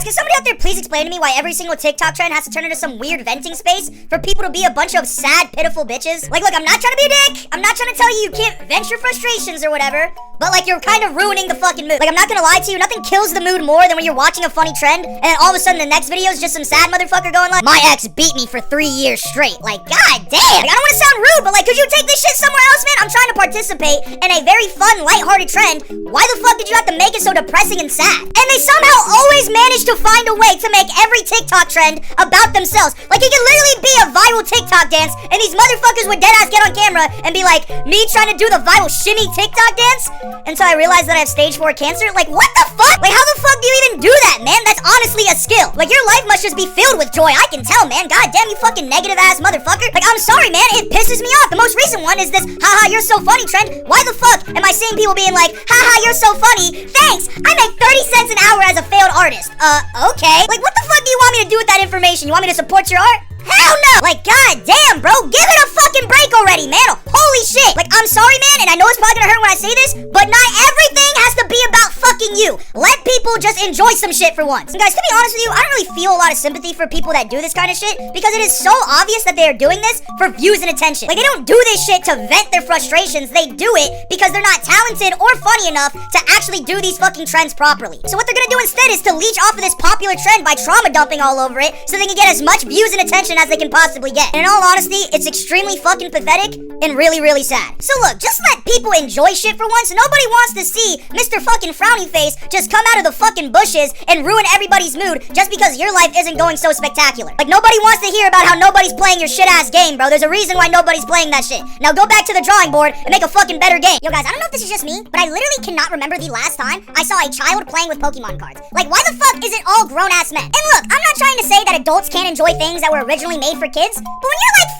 Guys, can somebody out there please explain to me why every single TikTok trend has to turn into some weird venting space for people to be a bunch of sad, pitiful bitches? Like, look, I'm not trying to be a dick. I'm not trying to tell you you can't vent your frustrations or whatever. But, like, you're kind of ruining the fucking mood. Like, I'm not gonna lie to you, nothing kills the mood more than when you're watching a funny trend, and then all of a sudden the next video is just some sad motherfucker going like, my ex beat me for 3 years straight. Like, god damn. Like, I don't want to sound rude, but, like, could you take this shit somewhere else, man? I'm trying to participate in a very fun, lighthearted trend. Why the fuck did you have to make it so depressing and sad? And they somehow always manage to find a way to make every TikTok trend about themselves. Like, it could literally be a viral TikTok dance, and these motherfuckers would deadass get on camera and be like, me trying to do the viral shimmy TikTok dance? Until I realized that I have stage 4 cancer. Like, what the fuck? Like, how the fuck do you even do that, man? That's honestly a skill. Like, your life must just be filled with joy. I can tell, man. God damn, you fucking negative ass motherfucker. Like, I'm sorry, man. It pisses me off. The most recent one is this, haha, you're so funny trend. Why the fuck am I seeing people being like, haha, you're so funny. Thanks. I make 30 cents an hour as a failed artist. Okay. Like, what the fuck do you want me to do with that information? You want me to support your art? Hell no! Like, god damn, bro, give it a fucking break already, man. Holy shit. Like, I'm sorry, man, and I know it's probably gonna hurt when I say this, but not everything has to be about fucking you. Let people just enjoy some shit for once. And guys, to be honest with you, I don't really feel a lot of sympathy for people that do this kind of shit, because it is so obvious that they are doing this for views and attention. Like, they don't do this shit to vent their frustrations. They do it because they're not talented or funny enough to actually do these fucking trends properly. So what they're gonna do instead is to leech off of this popular trend by trauma dumping all over it so they can get as much views and attention as they can possibly get. And in all honesty, it's extremely fucking pathetic and really, really sad. So look, just let people enjoy shit for once. Nobody wants to see Mr. fucking Frowny Face just come out of the fucking bushes and ruin everybody's mood just because your life isn't going so spectacular. Like, nobody wants to hear about how nobody's playing your shit-ass game, bro. There's a reason why nobody's playing that shit. Now go back to the drawing board and make a fucking better game. Yo, guys, I don't know if this is just me, but I literally cannot remember the last time I saw a child playing with Pokemon cards. Like, why the fuck is it all grown-ass men? And look, I'm not trying to say that adults can't enjoy things that were originally made for kids, but when you're like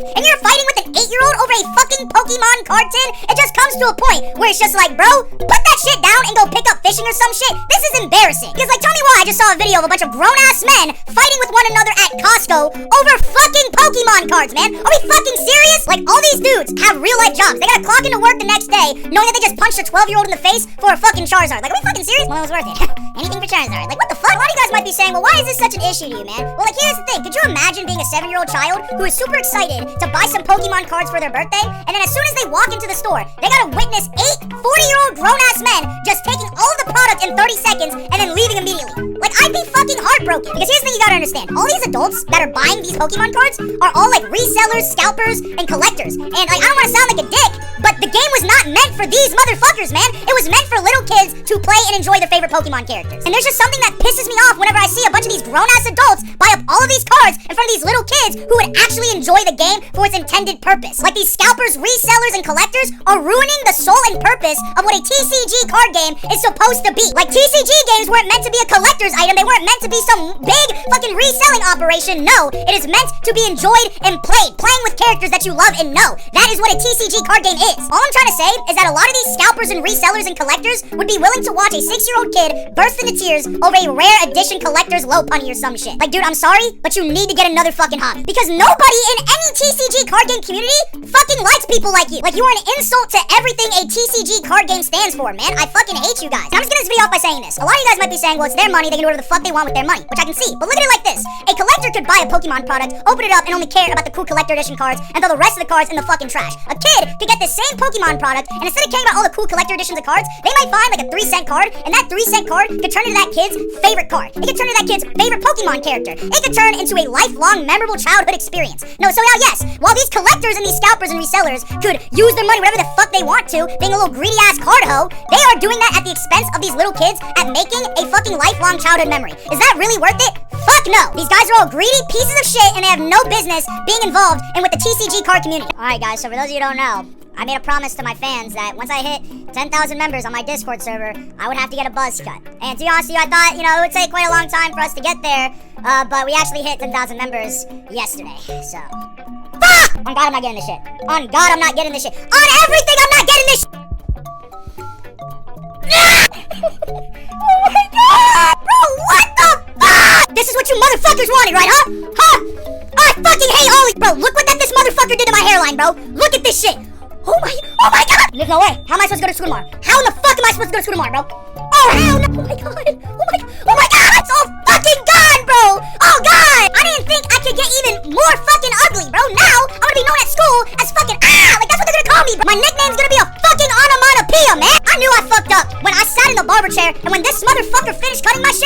45 and you're fighting with an 8-year-old over a fucking Pokemon card tin, it just comes to a point where it's just like, bro, put that shit down and go pick up fishing or some shit. This is embarrassing. Because, like, tell me why I just saw a video of a bunch of grown-ass men fighting with one another at Costco over fucking Pokemon cards, man. Are we fucking serious? Like, all these dudes have real-life jobs. They gotta clock into work the next day knowing that they just punched a 12-year-old in the face for a fucking Charizard. Like, are we fucking serious? Well, it was worth it. Anything for Charizard. Like, what the fuck? A lot of you guys might be saying, well, why is this such an issue to you, man? Well, like, here's the thing. Could you imagine being a 7-year-old child who is super excited to buy some Pokemon cards for their birthday, and then as soon as they walk into the store, they gotta witness 8 40-year-old grown-ass men just taking all of the product in 30 seconds and then leaving immediately? Like, I'd be fucking heartbroken. Because here's the thing you gotta understand. All these adults that are buying these Pokemon cards are all, like, resellers, scalpers, and collectors. And, like, I don't want to sound like a dick, but the game was not meant for these motherfuckers, man. It was meant for little kids to play and enjoy their favorite Pokemon characters. And there's just something that pisses me off whenever I see a bunch of these grown-ass adults buy up all of these cards in front of these little kids who would actually enjoy the game for its intended purpose. Like, these scalpers, resellers, and collectors are ruining the soul and purpose of what a TCG card game is supposed to be. Like, TCG games weren't meant to be a collector's item. They weren't meant to be some big fucking reselling operation. No, it is meant to be enjoyed and played. Playing with characters that you love and know. That is what a TCG card game is. All I'm trying to say is that a lot of these scalpers and resellers and collectors would be willing to watch a 6-year-old kid burst into tears over a rare edition collector's low punny or some shit. Like, dude, I'm sorry, but you need to get another fucking hobby. Because nobody in any TCG card game community fucking likes people like you. Like, you are an insult to everything a TCG card game stands for, man. I fucking hate you guys. And I'm just getting this video off by saying this. A lot of you guys might be saying, well, it's their money, they can do whatever the fuck they want with their money, which I can see. But look at it like this. A collector could buy a Pokemon product, open it up, and only care about the cool collector edition cards, and throw the rest of the cards in the fucking trash. A kid could get the same Pokemon product, and instead of caring about all the cool collector editions of cards, they might find like a 3-cent card, and that 3-cent card could turn into that kid's favorite card. It could turn into that kid's favorite Pokemon character. It could turn into a lifelong, memorable childhood experience. No, so now yes, while these collectors and these scalpers and resellers could use their money whatever the fuck they want to, being a little greedy ass card hoe, they are doing that at the expense of these little kids at making a fucking lifelong childhood memory. Is that really worth it? Fuck no. These guys are all greedy pieces of shit and they have no business being involved in with the TCG card community. Alright guys, so for those of you who don't know, I made a promise to my fans that once I hit 10,000 members on my Discord server, I would have to get a buzz cut. And to be honest with you, I thought, it would take quite a long time for us to get there, but we actually hit 10,000 members yesterday, so... Fuck! On God, I'm not getting this shit. On God, I'm not getting this shit. On everything, I'm not getting this shit! Oh my God! Bro, what the fuck? This is what you motherfuckers wanted, right, huh? Huh? I fucking hate all these... Bro, look what that this motherfucker did to my hairline, bro. Look at this shit. Oh my God! There's no way. How am I supposed to go to school tomorrow? How in the fuck am I supposed to go to school tomorrow, bro? Oh, hell no! Oh my God! Oh my God! It's all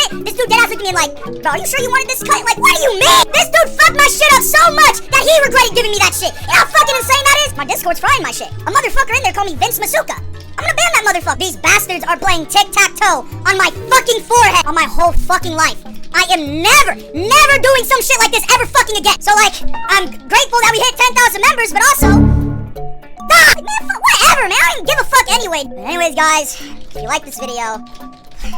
shit, this dude deadass looked at me and like, bro, are you sure you wanted this cut? Like, what do you mean? This dude fucked my shit up so much that he regretted giving me that shit. You know how fucking insane that is? My Discord's frying my shit. A motherfucker in there called me Vince Masuka. I'm gonna ban that motherfucker. These bastards are playing tic-tac-toe on my fucking forehead on my whole fucking life. I am never doing some shit like this ever fucking again. So like, I'm grateful that we hit 10,000 members, but also, man, whatever, man. I don't even give a fuck anyway. But anyways, guys, if you like this video,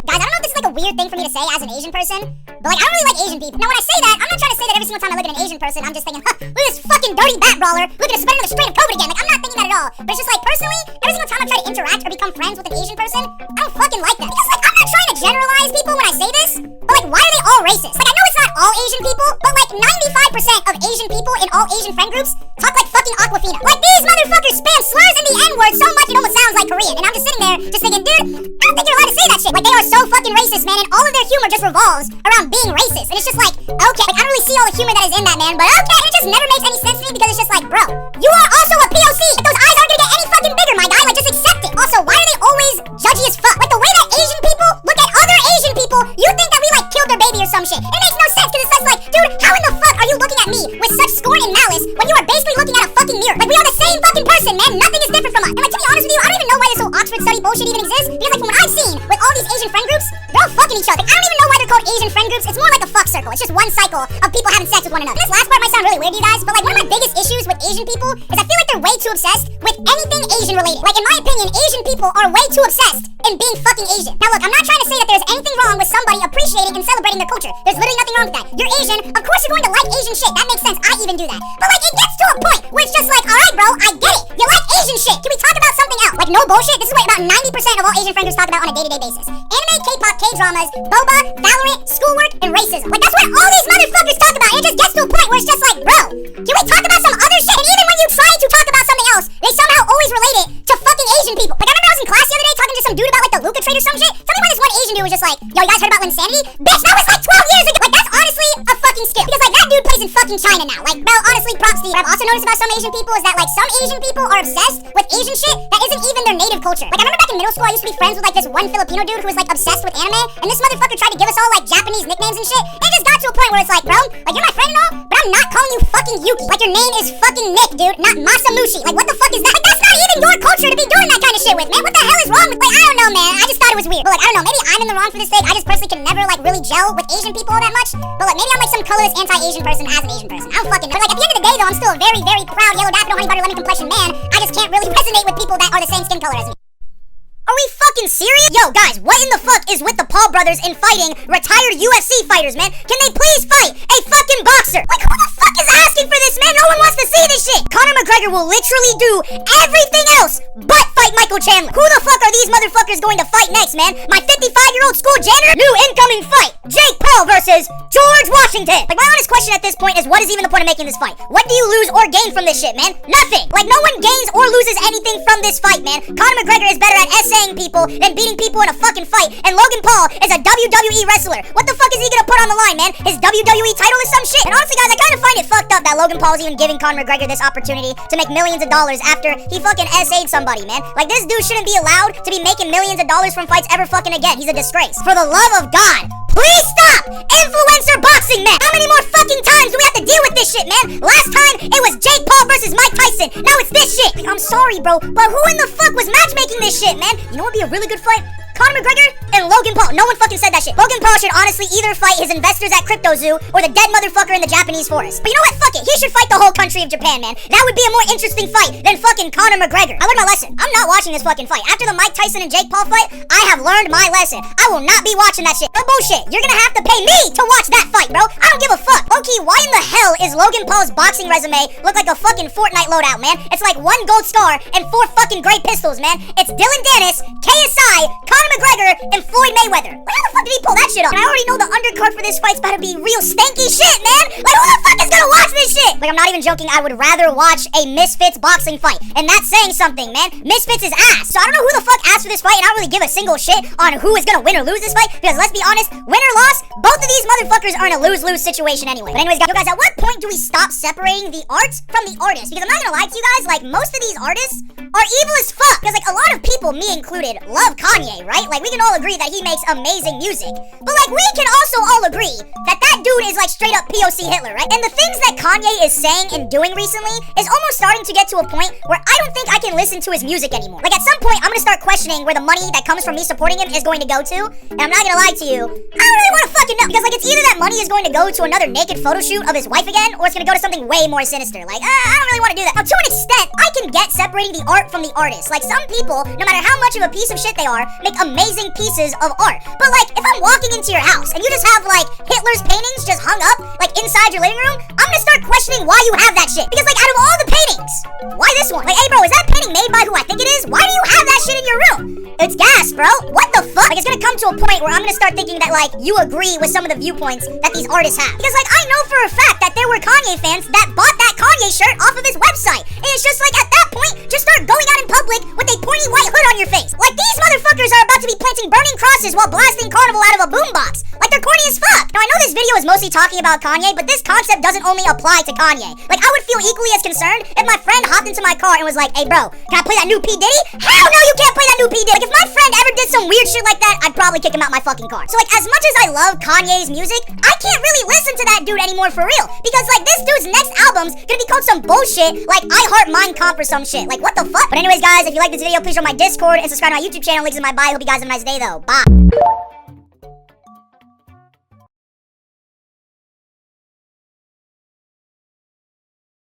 guys, I don't know if this is like a weird thing for me to say as an Asian person, but like, I don't really like Asian people. Now, when I say that, I'm not trying to say that every single time I look at an Asian person, I'm just thinking, huh, look at this fucking dirty bat brawler. Look at us spreading another strain of COVID again. Like, I'm not thinking that at all. But it's just like, personally, every single time I try to interact or become friends with an Asian person, I don't fucking like that. Because like, I'm not trying to generalize people when I say this, but like, why are they all racist? Like, I know it's not all Asian people, but like 95% of Asian people in all Asian friend groups talk like fucking Aquafina. Like, these motherfuckers spam slurs in the N-word so much it almost sounds like Korean. And I'm just sitting there just thinking, dude, I don't think you're allowed to say that shit. Like, they are so fucking racist, man, and all of their humor just revolves around being racist. And it's just like, okay, like, I don't really see all the humor that is in that, man, but okay, it just never makes any sense to me because it's just like, bro, you are also a POC. Like, those eyes aren't gonna get any fucking bigger, my guy. Like, just accept it. Also, why are they always judgy as fuck? Like, the way that Asian people look at other Asian people, you think that we like killed their baby or some shit. It makes no sense because it's just like, dude, how in the fuck are you looking at me with such scorn and malice when you are basically looking at a fucking mirror? Like, we are the same fucking person, man. Nothing is different from us. And like, to be honest with you, I don't even know why this whole Oxford study bullshit even exists, because like, from what I've seen with all these Asian friend groups, they're all fucking each other. Like, I don't even know why they're called Asian friend groups. It's more like a fuck circle. It's just one cycle of people having sex with one another. This last part might sound really weird to you guys, but like, one of my biggest issues with Asian people is I feel like they're way too obsessed with anything Asian related. Like, in my opinion, Asian people are way too obsessed in being fucking Asian. Now look, I'm not trying to say that there's anything wrong with somebody appreciating and celebrating their culture. There's literally nothing wrong with that. You're Asian, of course you're going to like Asian shit. That makes sense. I even do that. But like, it gets to a point where it's just like, alright bro, I get it. You like Asian shit. Can we talk about something else? Like, no bullshit. This is what about 90% of all Asian friend groups talk about on a day-to-day basis. Anime, K-pop, K-dramas, boba, Valorant, schoolwork, and racism. Like, that's what all these motherfuckers talk about. It just gets to a point where it's just like, bro, can we talk about some other shit? And even when you try to talk about something else, they somehow always relate it to fucking Asian people. Like, I remember I was in class the other day talking to some dude about like the Luca trade or some shit. Tell me why this one Asian dude was just like, yo, you guys heard about Linsanity? Bitch, that was like 12 years ago. Like, that's honestly a fucking skill. Because like, that dude plays in fucking China now. Like, bro, honestly, props to you. What I've also noticed about some Asian people is that like, some Asian people are obsessed with Asian shit that isn't even their native culture. Like, I remember back in middle school, I used to be friends with like this one Filipino dude who was like obsessed with anime, and this motherfucker tried to give us all like Japanese nicknames and shit. And it just got to a point where it's like, bro, like, you're my friend and all, but I'm not calling you fucking Yuki. Like, your name is fucking Nick, dude, not Masamushi. Like, what the fuck is that? Like, that's not even your culture to be doing that kind of shit with, man. What the hell is wrong with, like, I don't know, man. I just thought it was weird. But like, I don't know, maybe I'm in the wrong for this thing. I just personally can never like really gel with Asian people all that much. But like, maybe I'm like some colorless anti-Asian person as an Asian person. I don't fucking know. But like, at the end of the day though, I'm still a very, very proud yellow daffodil honey butter lemon complexion man. I just can't really resonate with people that are the same skin color as me. Are we fucking serious? Yo, guys, what in the fuck is with the Paul brothers in fighting retired UFC fighters, man? Can they please fight a fucking boxer? Like, who the fuck is asking for this, man? No one wants to see this shit. Conor McGregor will literally do everything else but fight Michael Chandler. Who the fuck are these motherfuckers going to fight next, man? My 55-year-old school janitor? New incoming fight. Jake Paul versus George Washington. Like, my honest question at this point is, what is even the point of making this fight? What do you lose or gain from this shit, man? Nothing. Like, no one gains or loses anything from this fight, man. Conor McGregor is better at saying people than beating people in a fucking fight, and Logan Paul is a WWE wrestler. What the fuck is he gonna put on the line, man? His WWE title is some shit. And honestly, guys, I kind of find it fucked up that Logan Paul is even giving Conor McGregor this opportunity to make millions of dollars after he fucking SA'd somebody, man. Like, this dude shouldn't be allowed to be making millions of dollars from fights ever fucking again. He's a disgrace. For the love of God, please stop influencer boxing, man. How many more fucking times do we have to deal with this shit, man? Last time, it was Jake Paul versus Mike Tyson. Now it's this shit. Like, I'm sorry, bro, but who in the fuck was matchmaking this shit, man? You know what would be a really good fight? Conor McGregor and Logan Paul. No one fucking said that shit. Logan Paul should honestly either fight his investors at Crypto Zoo or the dead motherfucker in the Japanese forest. But you know what? Fuck it. He should fight the whole country of Japan, man. That would be a more interesting fight than fucking Conor McGregor. I learned my lesson. I'm not watching this fucking fight. After the Mike Tyson and Jake Paul fight, I have learned my lesson. I will not be watching that shit. But bullshit. You're gonna have to pay me to watch that fight, bro. I don't give a fuck. Okay, why in the hell is Logan Paul's boxing resume look like a fucking Fortnite loadout, man? It's like 1 gold star and 4 fucking great pistols, man. It's Dylan Dennis, KSI, Conor McGregor, and Floyd Mayweather. Like, how the fuck did he pull that shit off? And I already know the undercard for this fight's about to be real stanky shit, man. Like, who the fuck is gonna watch this shit? Like, I'm not even joking. I would rather watch a Misfits boxing fight. And that's saying something, man. Misfits is ass. So I don't know who the fuck asked for this fight, and I don't really give a single shit on who is gonna win or lose this fight. Because let's be honest, win or loss, both of these motherfuckers are in a lose-lose situation anyway. But anyways, guys, at what point do we stop separating the art from the artist? Because I'm not gonna lie to you guys, like, most of these artists are evil as fuck. Because, like, a lot of people, me included, love Kanye, right? Like, we can all agree that he makes amazing music. But, like, we can also all agree that that dude is, like, straight up POC Hitler, right? And the things that Kanye is saying and doing recently is almost starting to get to a point where I don't think I can listen to his music anymore. Like, at some point, I'm gonna start questioning where the money that comes from me supporting him is going to go to. And I'm not gonna lie to you, I don't really want to fucking know. Because, like, it's either that money is going to go to another naked photo shoot of his wife again, or it's gonna go to something way more sinister. Like, I don't really want to do that. Now, to an extent, I can get separating the art from the artist. Like, some people, no matter how much of a piece of shit they are, make amazing pieces of art. But, like, if I'm walking into your house and you just have, like, Hitler's paintings just hung up, like, inside your living room, I'm gonna start questioning why you have that shit. Because, like, out of all the paintings, why this one? Like, hey, bro, is that painting made by who I think it is? Why do you have that shit in your room? It's gas, bro. What the fuck? Like, it's gonna come to a point where I'm gonna start thinking that, like, you agree with some of the viewpoints that these artists have. Because, like, I know for a fact that there were Kanye fans that bought that Kanye shirt off of his website. And it's just like, at that point, just start going out in public with a pointy white hood on your face. Like, these motherfuckers are about to be planting burning crosses while blasting Carnival out of a boombox. Like, they're corny as fuck. Now, I know this video is mostly talking about Kanye, but this concept doesn't only apply to Kanye. Like, I would feel equally as concerned if my friend hopped into my car and was like, hey, bro, can I play that new P. Diddy? Hell no, you can't play that new P. Diddy. Like, if my friend ever did some weird shit like that, I'd probably kick him out my fucking car. So, like, as much as I love Kanye's music, I can't really listen to that dude anymore for real. Because, like, this dude's next album's gonna be called some bullshit, like I Heart Mind Comp or some shit. Like, what the fuck? But anyways, guys, if you like this video, please join my Discord and subscribe to my YouTube channel. Links in my bio. Hope you guys have a nice day, though. Bye.